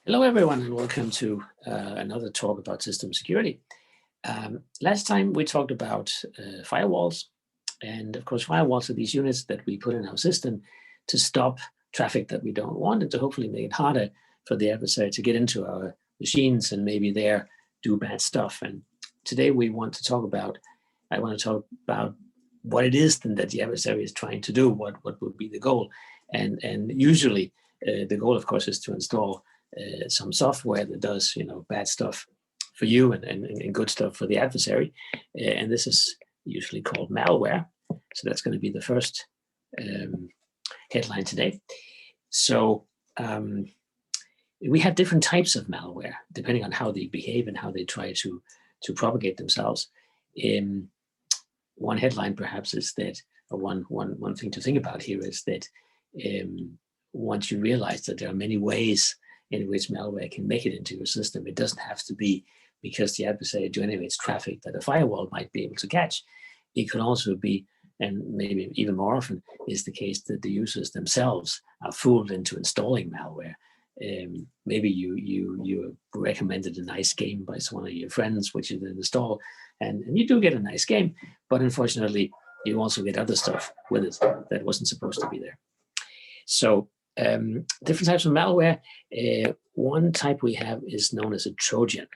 Hello, everyone, and welcome to another talk about system security. Last time we talked about firewalls, and of course, firewalls are these units that we put in our system to stop traffic that we don't want and to hopefully make it harder for the adversary to get into our machines and maybe there do bad stuff. And today I want to talk about what it is then that the adversary is trying to do, what would be the goal. And usually the goal, of course, is to install some software that does, bad stuff for you and good stuff for the adversary. And this is usually called malware. So that's going to be the first headline today. So we have different types of malware, depending on how they behave and how they try to propagate themselves. One headline perhaps is that, or one thing to think about here is that once you realize that there are many ways in which malware can make it into your system, it doesn't have to be because the adversary generates traffic that a firewall might be able to catch. It could also be, and maybe even more often, is the case that the users themselves are fooled into installing malware. Maybe you recommended a nice game by one of your friends, which you then install, and you do get a nice game, but unfortunately, you also get other stuff with it that wasn't supposed to be there. So different types of malware. One type we have is known as a Trojan.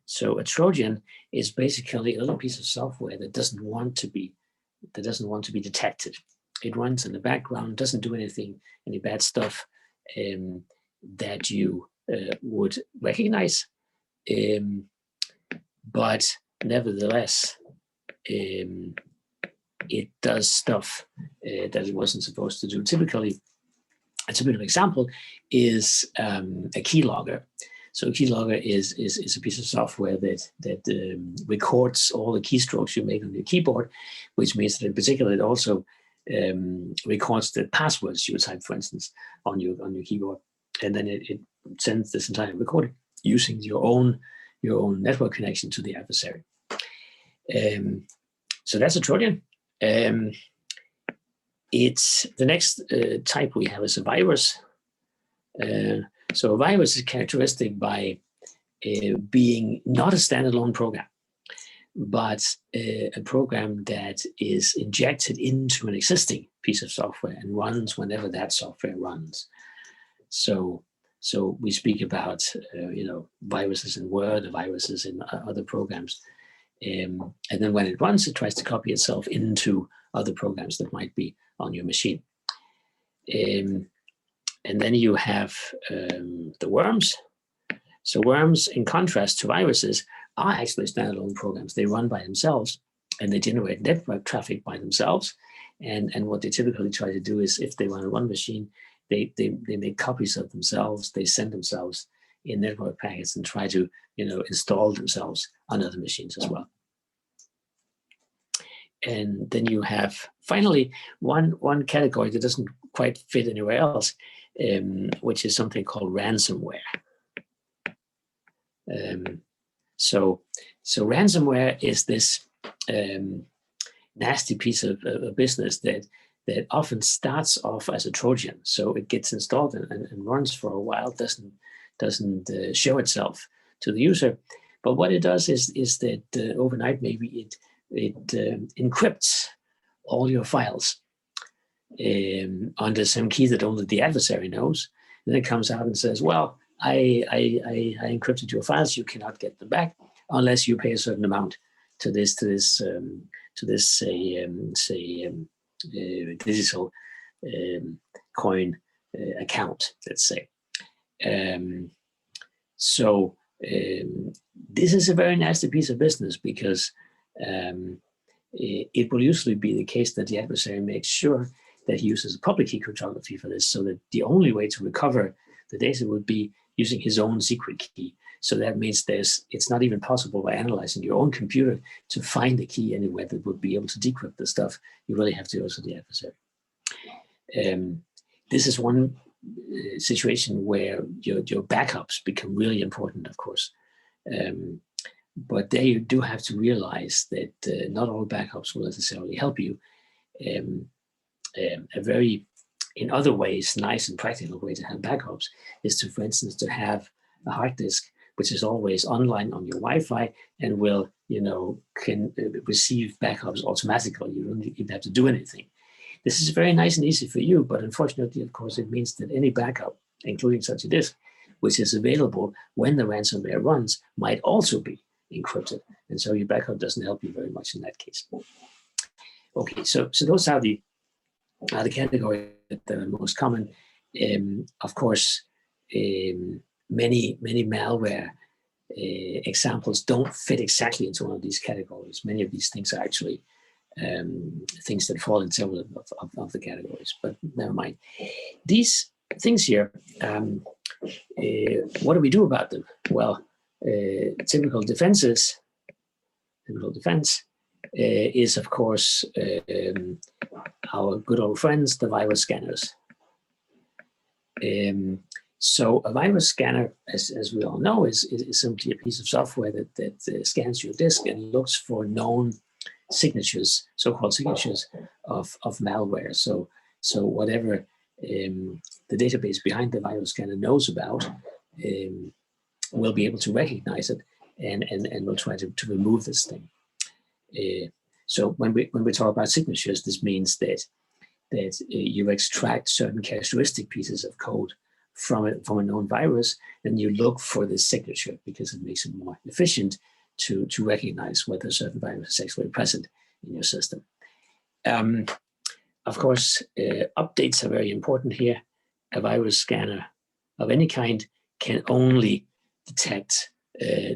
So a Trojan is basically a little piece of software that doesn't want to be detected. It runs in the background, doesn't do any bad stuff that you would recognize, but nevertheless, it does stuff that it wasn't supposed to do. Typically, a typical example is a keylogger. So a keylogger is a piece of software that records all the keystrokes you make on your keyboard, which means that in particular it also records the passwords you type, for instance, on your keyboard, and then it sends this entire recording using your own network connection to the adversary. So that's a Trojan. It's the next type we have is a virus. So a virus is characteristic by being not a standalone program, but a program that is injected into an existing piece of software and runs whenever that software runs. So we speak about viruses in Word, or viruses in other programs. And then when it runs, it tries to copy itself into other programs that might be on your machine. And then you have the worms. So worms, in contrast to viruses, are actually standalone programs. They run by themselves and they generate network traffic by themselves. And what they typically try to do is, if they run on one machine, they make copies of themselves. They send themselves in network packets and try to install themselves on other machines as well. And then you have finally one category that doesn't quite fit anywhere else, which is something called ransomware. So ransomware is this nasty piece of business that often starts off as a Trojan. So it gets installed and runs for a while, doesn't show itself to the user. But what it does is that overnight maybe it encrypts all your files under some key that only the adversary knows. And then it comes out and says, well, I encrypted your files. You cannot get them back unless you pay a certain amount to this digital coin account, let's say. So this is a very nasty piece of business because it will usually be the case that the adversary makes sure that he uses a public key cryptography for this, so that the only way to recover the data would be using his own secret key. So that means it's not even possible by analyzing your own computer to find the key anywhere that would be able to decrypt the stuff. You really have to go to the adversary. This is one situation where your backups become really important, of course. But there you do have to realize that not all backups will necessarily help you. A very in other ways, nice and practical way to have backups is to, for instance, to have a hard disk which is always online on your Wi-Fi and will, can receive backups automatically. You don't even have to do anything. This is very nice and easy for you, but unfortunately, of course, it means that any backup, including such a disk, which is available when the ransomware runs, might also be encrypted. And so your backup doesn't help you very much in that case. Okay, so those are the categories that are most common. Of course, many malware examples don't fit exactly into one of these categories. Many of these things are actually things that fall in several of the categories, but never mind. These things here, what do we do about them? Well, typical defense is, of course, our good old friends, the virus scanners. So a virus scanner, as we all know, is simply a piece of software that scans your disk and looks for known signatures, so-called signatures of malware. So whatever the database behind the virus scanner knows about, will be able to recognize it and will try to remove this thing. So when we talk about signatures, this means that you extract certain characteristic pieces of code from a known virus, and you look for the signature because it makes it more efficient to recognize whether a certain virus is actually present in your system. Of course, updates are very important here. A virus scanner of any kind can only detect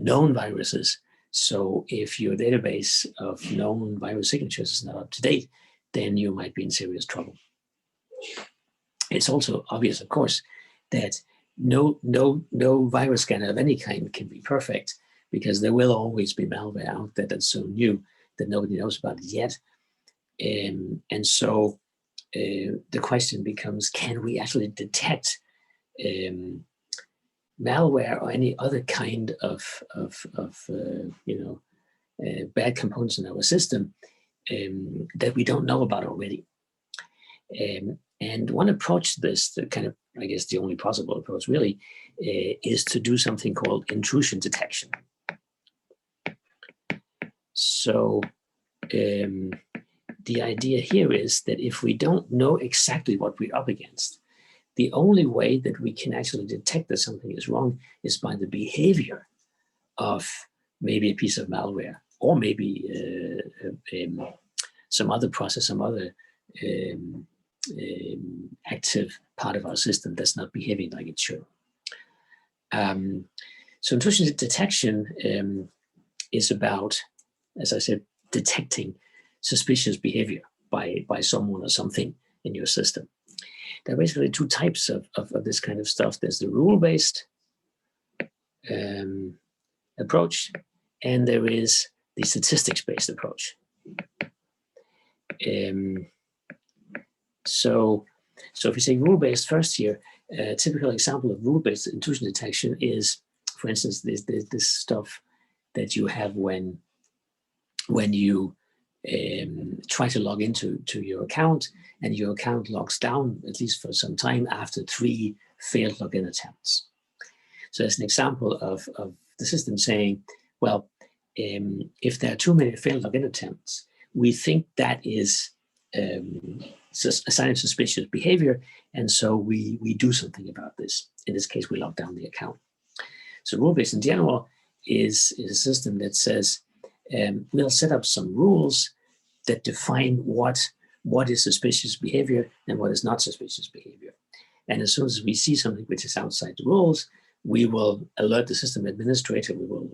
known viruses. So if your database of known virus signatures is not up to date, then you might be in serious trouble. It's also obvious, of course, that no virus scanner of any kind can be perfect, because there will always be malware out there that's so new that nobody knows about it yet. And so the question becomes, can we actually detect malware or any other kind of bad components in our system that we don't know about already? And one approach to this, the kind of, I guess, the only possible approach really, is to do something called intrusion detection. So the idea here is that if we don't know exactly what we're up against, the only way that we can actually detect that something is wrong is by the behavior of maybe a piece of malware, or maybe some other process, some other active part of our system that's not behaving like it should. So intrusion detection is about, as I said, detecting suspicious behavior by someone or something in your system. There are basically two types of this kind of stuff. There's the rule-based approach, and there is the statistics-based approach. So if you say rule-based first here, a typical example of rule-based intrusion detection is, for instance, this stuff that you have when you try to log into your account, and your account logs down, at least for some time, after 3 failed login attempts. So as an example of the system saying, well, if there are too many failed login attempts, we think that is a sign of suspicious behavior, and so we do something about this. In this case, we lock down the account. So rule-based in general is a system that says, we'll set up some rules that define what is suspicious behavior and what is not suspicious behavior. And as soon as we see something which is outside the rules, we will alert the system administrator, we will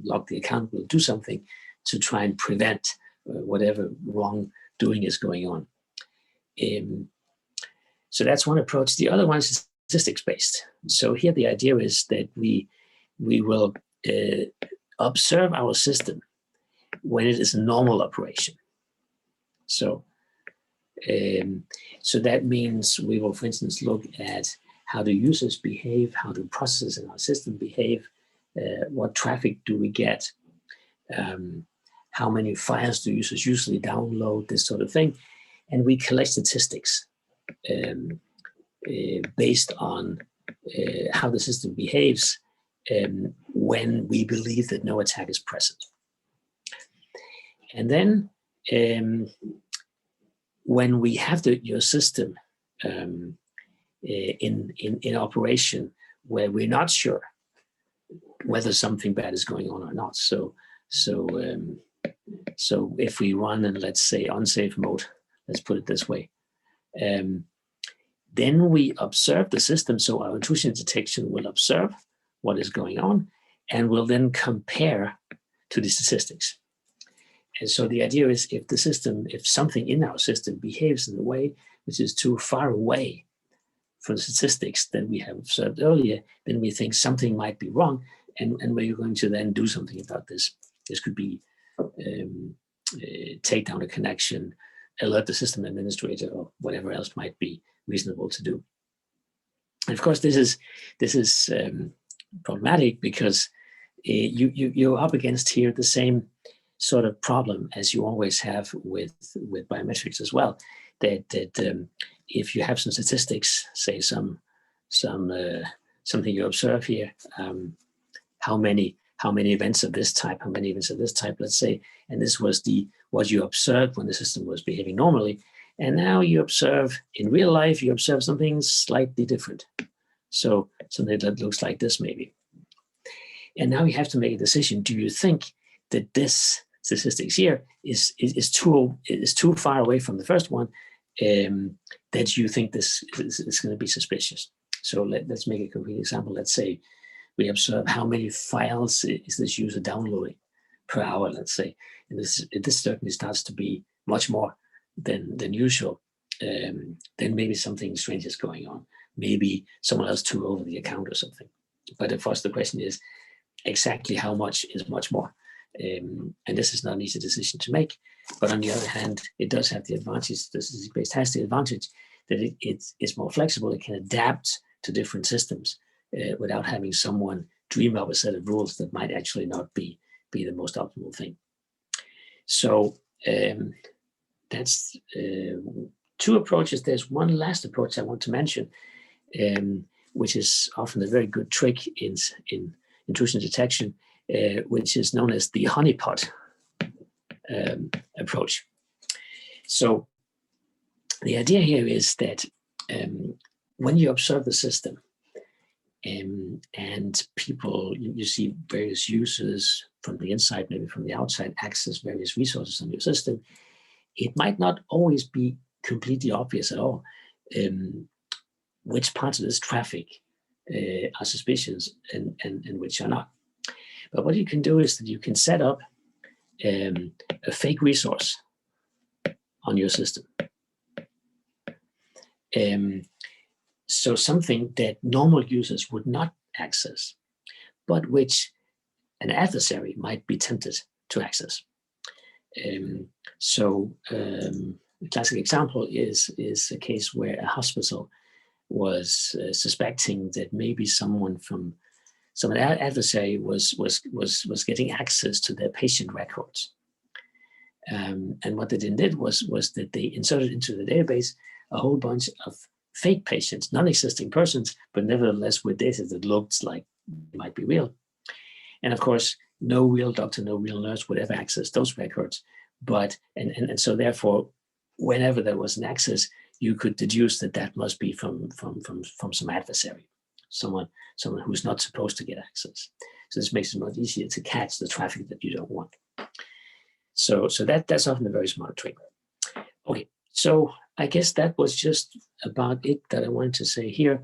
lock the account, we'll do something to try and prevent whatever wrongdoing is going on. So that's one approach. The other one is statistics-based. So here the idea is that we will observe our system when it is a normal operation. So that means we will, for instance, look at how do users behave, how do processes in our system behave, what traffic do we get, how many files do users usually download, this sort of thing. And we collect statistics based on how the system behaves when we believe that no attack is present. And then when we have your system in operation where we're not sure whether something bad is going on or not. So if we run in, let's say, unsafe mode, let's put it this way, then we observe the system. So our intrusion detection will observe what is going on and will then compare to the statistics. And so the idea is if something in our system behaves in a way which is too far away from the statistics that we have observed earlier, then we think something might be wrong, and we're going to then do something about this. This could be take down a connection, alert the system administrator, or whatever else might be reasonable to do. And of course, this is problematic because you're up against here the same sort of problem as you always have with biometrics as well. That if you have some statistics, say something you observe here, how many events of this type, let's say, and this was what you observed when the system was behaving normally, and now you observe in real life, you observe something slightly different. So something that looks like this maybe. And now you have to make a decision. Do you think that this statistics here is too far away from the first one, that you think this is going to be suspicious? So let's make a concrete example. Let's say we observe how many files is this user downloading per hour, let's say. And this certainly starts to be much more than usual. Then maybe something strange is going on. Maybe someone else took over the account or something. But of course, the question is exactly how much is much more. And this is not an easy decision to make. But on the other hand, it does have the advantage, the statistics-based has the advantage that it's more flexible. It can adapt to different systems without having someone dream up a set of rules that might actually not be the most optimal thing. So that's two approaches. There's one last approach I want to mention, which is often a very good trick in intrusion detection, which is known as the Honeypot Approach. So the idea here is that when you observe the system and people, you see various users from the inside, maybe from the outside, access various resources on your system, it might not always be completely obvious at all which parts of this traffic are suspicious and which are not. But what you can do is that you can set up a fake resource on your system. So something that normal users would not access, but which an adversary might be tempted to access. So a classic example is a case where a hospital was suspecting that maybe some adversary was getting access to their patient records. And what they then did was that they inserted into the database a whole bunch of fake patients, non-existing persons, but nevertheless with data that looked like it might be real. And of course, no real doctor, no real nurse would ever access those records. But and so therefore, whenever there was an access, you could deduce that must be from some adversary, someone who's not supposed to get access. So this makes it much easier to catch the traffic that you don't want. So that's often a very smart trick. Okay, so I guess that was just about it that I wanted to say here.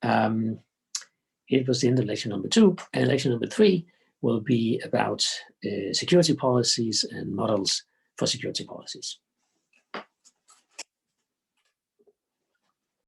It was the end of lecture number 2, and lecture number 3 will be about security policies and models for security policies.